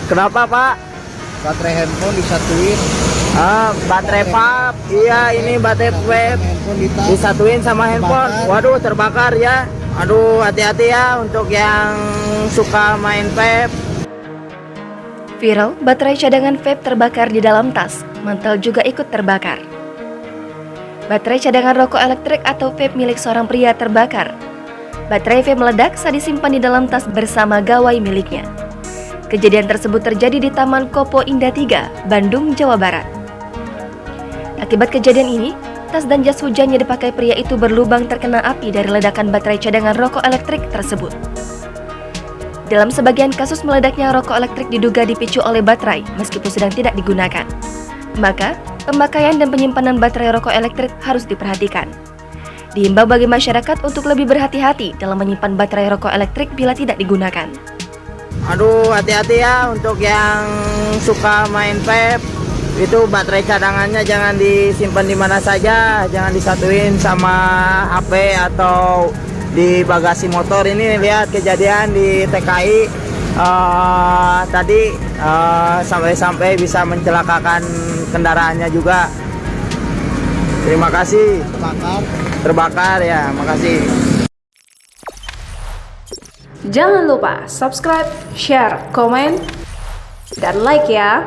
Kenapa Pak? Baterai handphone disatuin. Baterai pap. Iya, ini baterai vape Handphone ditas. disatuin sama handphone. Waduh, terbakar ya. Aduh, hati-hati ya untuk yang suka main vape. Viral, baterai cadangan vape terbakar di dalam tas. Mantel juga ikut terbakar. Baterai cadangan rokok elektrik atau vape milik seorang pria terbakar. Baterai vape meledak saat disimpan di dalam tas bersama gawai miliknya. Kejadian tersebut terjadi di Taman Kopo Indah 3, Bandung, Jawa Barat. Akibat kejadian ini, tas dan jas hujan yang dipakai pria itu berlubang terkena api dari ledakan baterai cadangan rokok elektrik tersebut. Dalam sebagian kasus meledaknya rokok elektrik diduga dipicu oleh baterai meskipun sedang tidak digunakan. Maka, pemakaian dan penyimpanan baterai rokok elektrik harus diperhatikan. Diimbau bagi masyarakat untuk lebih berhati-hati dalam menyimpan baterai rokok elektrik bila tidak digunakan. Aduh, hati-hati ya untuk yang suka main vape. Itu baterai cadangannya jangan disimpan di mana saja, jangan disatuin sama HP atau di bagasi motor. Ini lihat kejadian di TKI tadi sampai-sampai bisa mencelakakan kendaraannya juga. Terima kasih. Terbakar ya, makasih. Jangan lupa subscribe, share, komen, dan like ya.